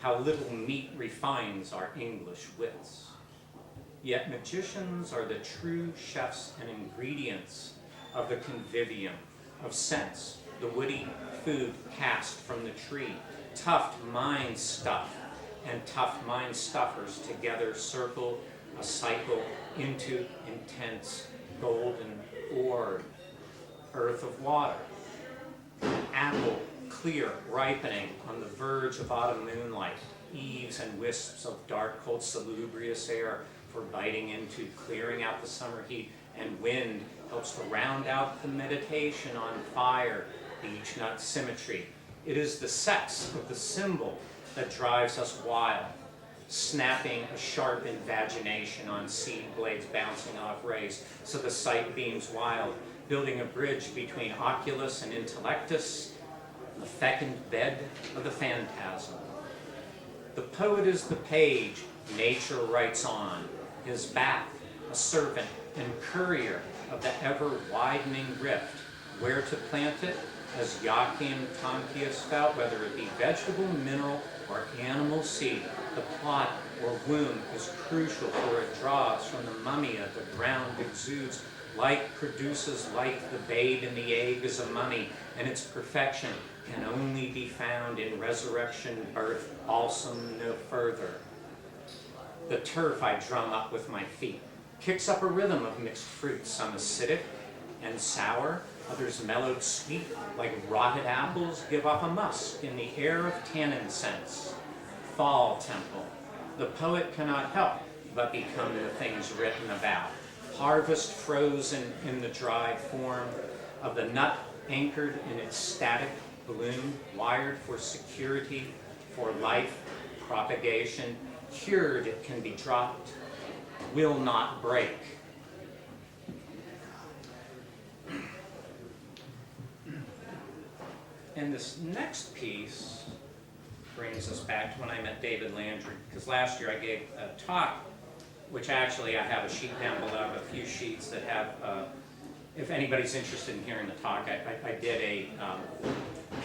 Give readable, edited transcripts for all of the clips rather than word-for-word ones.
how little meat refines our English wits. Yet magicians are the true chefs and ingredients of the convivium, of sense, the witty food cast from the tree, tough mind stuff and tough mind stuffers together circle a cycle into intense golden orb, earth of water, apple clear ripening on the verge of autumn moonlight, eaves and wisps of dark cold salubrious air for biting into, clearing out the summer heat, and wind helps to round out the meditation on fire, beech nut symmetry. It is the sex of the symbol that drives us wild, snapping a sharp invagination on seed blades bouncing off rays, so the sight beams wild, building a bridge between oculus and intellectus, the fecund bed of the phantasm. The poet is the page, nature writes on, his back, a servant and courier of the ever-widening rift, where to plant it, as Joachim Tonkius felt, whether it be vegetable, mineral, or animal seed, the plot or womb is crucial, for it draws from the mummia the ground exudes. Like produces like, the babe in the egg is a mummy, and its perfection can only be found in resurrection, birth, balsam no further. The turf I drum up with my feet kicks up a rhythm of mixed fruits, some acidic and sour, others mellowed sweet, like rotted apples give off a musk in the air of tannin scents. Fall temple. The poet cannot help but become the things written about. Harvest frozen in the dry form of the nut anchored in its static bloom, wired for security, for life, propagation, cured it can be dropped, will not break. And this next piece brings us back to when I met David Landry, because last year I gave a talk, which actually I have a sheet down below, a few sheets that have, if anybody's interested in hearing the talk, I did a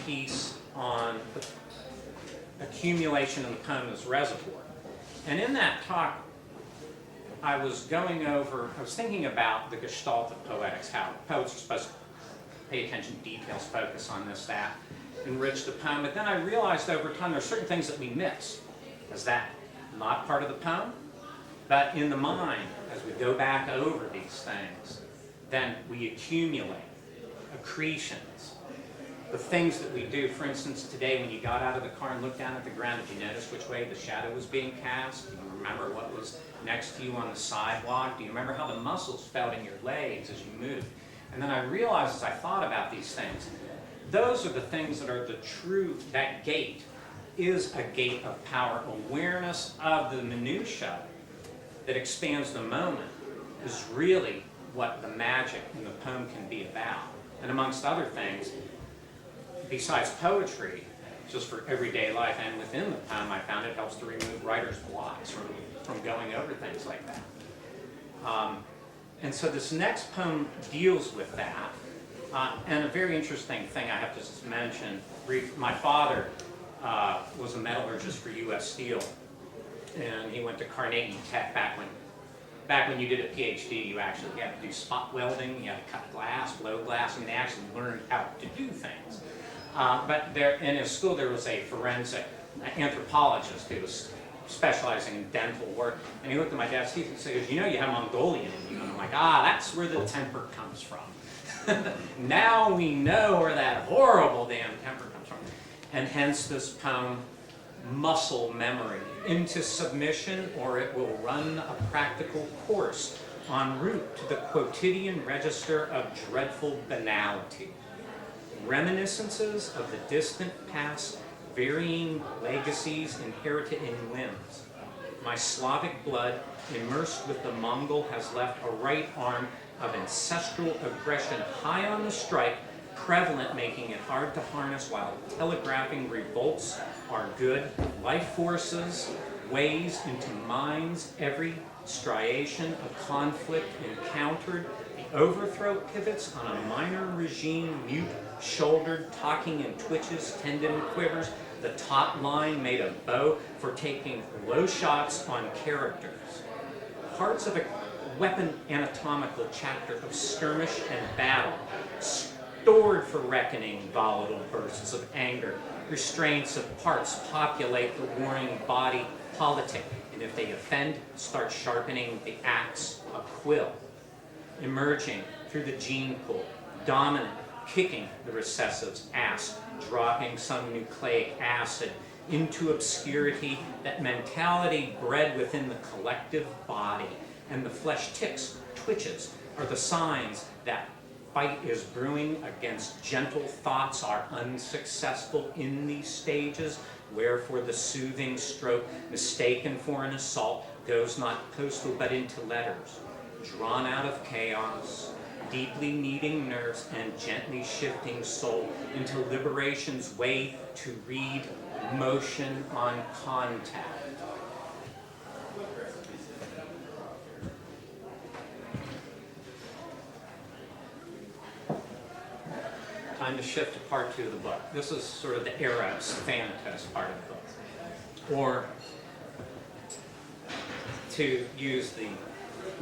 piece on the accumulation in the poem as reservoir. And in that talk, I was thinking about the gestalt of poetics, how poets are supposed to pay attention to details, focus on this, that, enrich the poem. But then I realized over time there are certain things that we miss. Is that not part of the poem? But in the mind, as we go back over these things, then we accumulate accretions. The things that we do, for instance, today when you got out of the car and looked down at the ground, did you notice which way the shadow was being cast? Do you remember what was next to you on the sidewalk? Do you remember how the muscles felt in your legs as you moved? And then I realized as I thought about these things, those are the things that are the true, that gate is a gate of power. Awareness of the minutiae that expands the moment is really what the magic in the poem can be about. And amongst other things, besides poetry, just for everyday life and within the poem, I found it helps to remove writer's blocks from going over things like that. And so this next poem deals with that. And a very interesting thing I have to just mention, my father was a metallurgist for U.S. Steel, and he went to Carnegie Tech back when you did a PhD, you had to do spot welding, you had to cut glass, blow glass, and they actually learned how to do things. But there, in his school there was a forensic anthropologist who was specializing in dental work, and he looked at my dad's teeth and said, you know you have Mongolian in you. And I'm like, that's where the temper comes from. Now we know where that horrible damn temper comes from. And hence this poem, muscle memory, into submission or it will run a practical course en route to the quotidian register of dreadful banality. Reminiscences of the distant past, varying legacies inherited in limbs. My Slavic blood, immersed with the Mongol, has left a right arm of ancestral aggression high on the strike, prevalent, making it hard to harness, while telegraphing revolts are good. Life forces, ways into minds, every striation of conflict encountered. The overthrow pivots on a minor regime, mute-shouldered, talking in twitches, tendon quivers. the top line made a bow for taking low shots on characters. Parts of a weapon anatomical chapter of skirmish and battle, stored for reckoning volatile bursts of anger. Restraints of parts populate the warring body politic, and if they offend, start sharpening the axe, a quill. Emerging through the gene pool, dominant, kicking the recessive's ass, dropping some nucleic acid into obscurity, that mentality bred within the collective body, and the flesh ticks, twitches, are the signs that fight is brewing against gentle thoughts are unsuccessful in these stages, wherefore the soothing stroke, mistaken for an assault, goes not postal but into letters, drawn out of chaos, deeply kneading nerves and gently shifting soul into liberation's way to read motion on contact. Time to shift to part 2 of the book. This is sort of the eros thanatos part of the book. Or to use the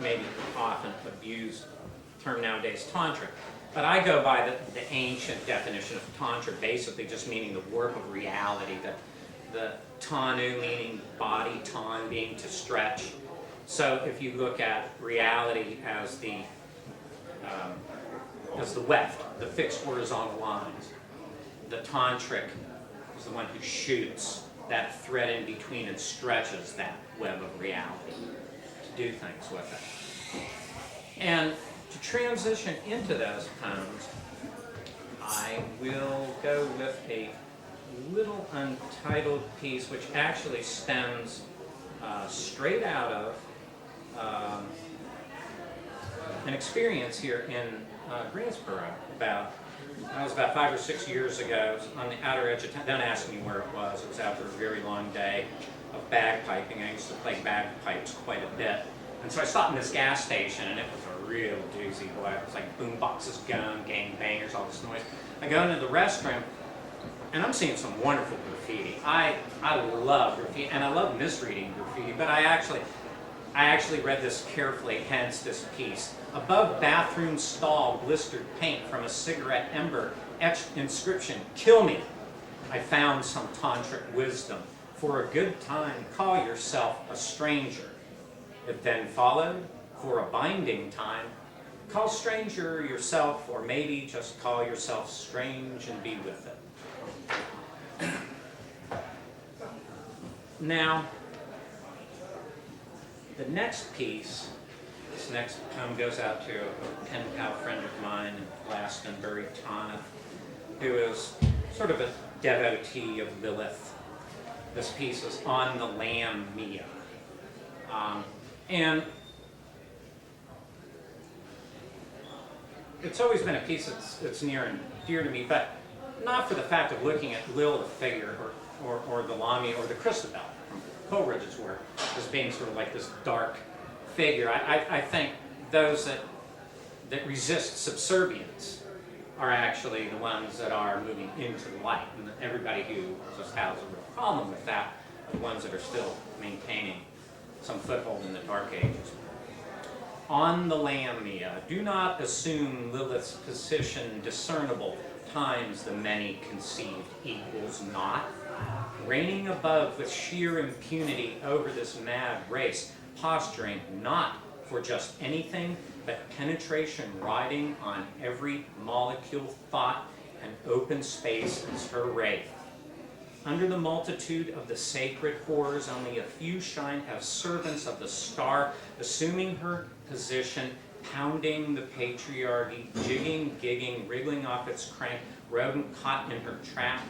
maybe often abused term nowadays, tantra. But I go by the ancient definition of tantra, basically just meaning the work of reality, the tanu meaning body, tan being to stretch. So if you look at reality as the weft, the fixed horizontal lines, the tantric is the one who shoots that thread in between and stretches that web of reality to do things with it. And to transition into those poems, I will go with a little untitled piece which actually stems straight out of an experience here in Greensboro. That was about 5 or 6 years ago. It was on the outer edge of town. Don't ask me where it was. It was after a very long day of bagpiping. I used to play bagpipes quite a bit. And so I stopped in this gas station, and it was a real doozy. Boy, it was like boom boxes going, gang bangers, all this noise. I go into the restroom, and I'm seeing some wonderful graffiti. I love graffiti, and I love misreading graffiti, but I actually read this carefully, hence this piece. Above bathroom stall, blistered paint from a cigarette ember, etched inscription, "Kill me." I found some tantric wisdom. For a good time, call yourself a stranger. It then followed, for a binding time, call stranger yourself, or maybe just call yourself strange and be with it. Now, the next piece, this next poem goes out to a pen pal friend of mine in Glastonbury, Tana, who is sort of a devotee of Lilith. This piece is On the Lamb Mia. And it's always been a piece that's near and dear to me, but not for the fact of looking at Lil, the figure, or the Lamia, or the Christabel from Coleridge's work as being sort of like this dark figure. I think those that resist subservience are actually the ones that are moving into the light, and everybody who just has a real problem with that are the ones that are still maintaining some foothold in the Dark Ages. On the Lamia, do not assume Lilith's position discernible times the many conceived equals not. Reigning above with sheer impunity over this mad race, posturing not for just anything, but penetration riding on every molecule thought, and open space is her wraith. Under the multitude of the sacred horrors, only a few shine as servants of the star, assuming her position, pounding the patriarchy, jigging, gigging, wriggling off its crank, rodent caught in her trap.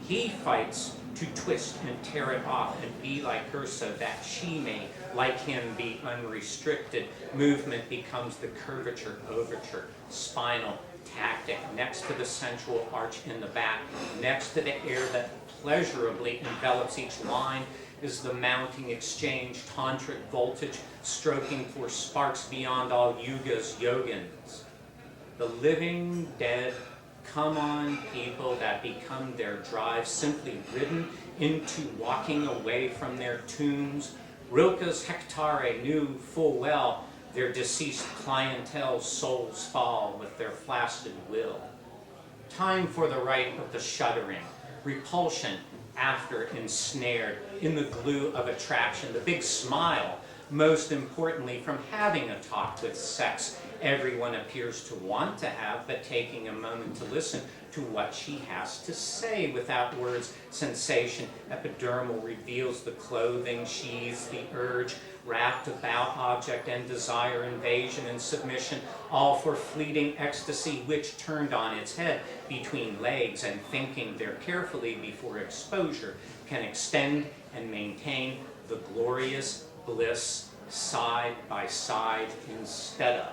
He fights to twist and tear it off and be like her so that she may, like him, be unrestricted. Movement becomes the curvature, overture, spinal, tactic, next to the sensual arch in the back, next to the air that pleasurably envelops each line, is the mounting exchange, tantric voltage, stroking for sparks beyond all yugas, yogins. The living dead come on, people that become their drive, simply ridden into walking away from their tombs. Rilke's Hectare knew full well their deceased clientele's souls fall with their flaccid will. Time for the rite of the shuddering, repulsion after ensnared in the glue of attraction, the big smile, most importantly, from having a talk with sex everyone appears to want to have, but taking a moment to listen to what she has to say without words. Sensation epidermal reveals the clothing, sheaths the urge, wrapped about object and desire, invasion and submission, all for fleeting ecstasy which turned on its head between legs and thinking there carefully before exposure can extend and maintain the glorious bliss side by side instead of.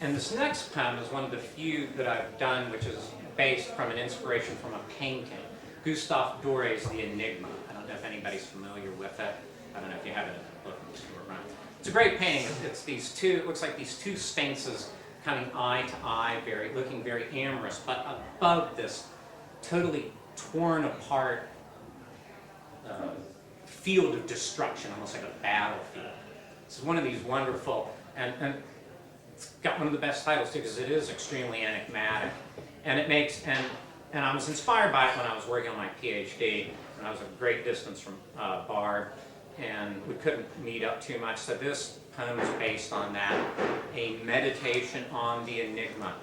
And this next poem is one of the few that I've done which is based from an inspiration from a painting. Gustave Doré's The Enigma. I don't know if anybody's familiar with it. I don't know if you have it in the book in the store, right? It's a great painting. It's these two, it looks like these two sphinxes coming eye to eye, looking very amorous, but above this totally torn apart field of destruction, almost like a battlefield. It's one of these wonderful, and it's got one of the best titles too, because it is extremely enigmatic. And it makes, and I was inspired by it when I was working on my PhD, and I was a great distance from Barb, and we couldn't meet up too much. So this poem is based on that, a meditation on the enigma.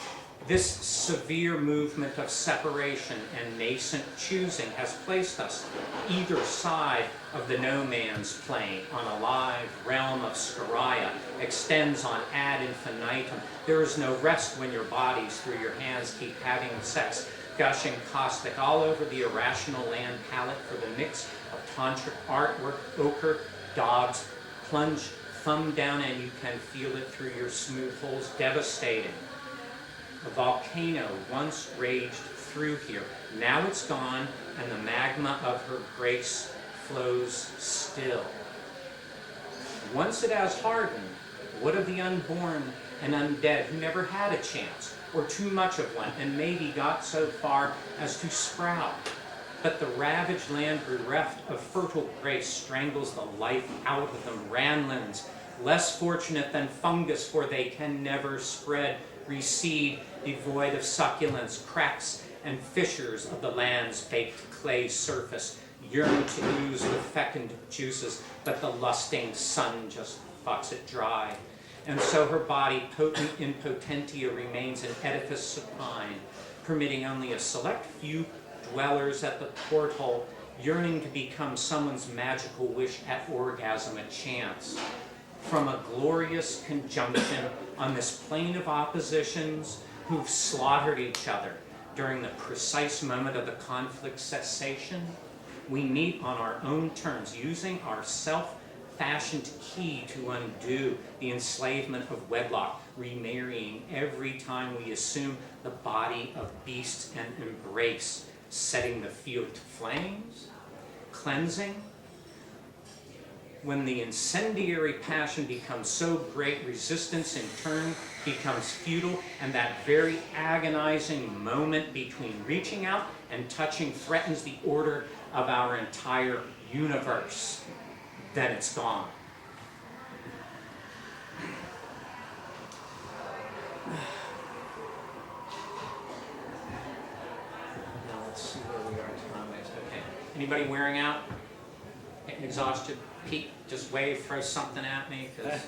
This severe movement of separation and nascent choosing has placed us either side of the no man's plane on a live realm of Scaria, extends on ad infinitum. There is no rest when your bodies through your hands keep having sex, gushing caustic all over the irrational land palette for the mix of tantric artwork, ochre, daubs, plunge thumb down and you can feel it through your smooth holes, devastating. A volcano once raged through here. Now it's gone, and the magma of her grace flows still. Once it has hardened, what of the unborn and undead who never had a chance, or too much of one, and maybe got so far as to sprout? But the ravaged land bereft of fertile grace strangles the life out of them. Ranlands, less fortunate than fungus, for they can never spread, recede, devoid of succulence, cracks and fissures of the land's baked clay surface, yearn to ooze the fecund juices, but the lusting sun just fucks it dry. And so her body, potent in potentia, remains an edifice supine, permitting only a select few dwellers at the porthole, yearning to become someone's magical wish at orgasm, a chance. From a glorious conjunction on this plane of oppositions who've slaughtered each other during the precise moment of the conflict's cessation, we meet on our own terms, using our self-fashioned key to undo the enslavement of wedlock, remarrying every time we assume the body of beast and embrace, setting the field to flames, cleansing. When the incendiary passion becomes so great, resistance in turn becomes futile, and that very agonizing moment between reaching out and touching threatens the order of our entire universe. Then it's gone. Now let's see where we are time-wise. Okay. Anybody wearing out? Getting exhausted? Pete, just wave, throw something at me, because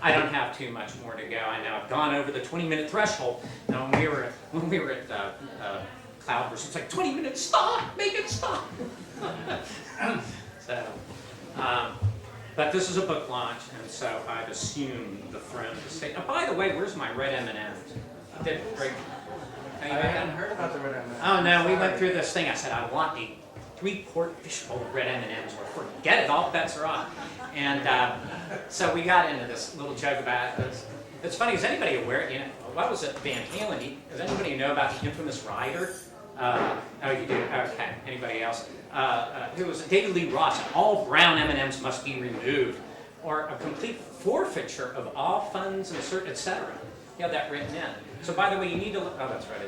I don't have too much more to go. I know I've gone over the 20-minute threshold. Now, when we were at Cloudburst, it's like 20 minutes, stop, make it stop. So, but this is a book launch, and so I've assumed the throne to stay. Oh, by the way, where's my red M&Ms? Did break. I hadn't heard about the red M&Ms. Oh no, we went through this thing. I said I want the 3-quart fishbowl of red M&Ms, or forget it, all bets are off. And so we got into this little joke about it. It's funny, is anybody aware, you know, what was it, Van Halen, does anybody know about the infamous rider? Oh, you do, okay, anybody else? Who was it? David Lee Roth said, all brown M&Ms must be removed. Or a complete forfeiture of all funds and etc. You have that written in. So by the way, you need to look, oh, that's right.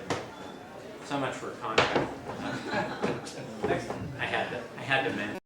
So much for contract. I had to mention.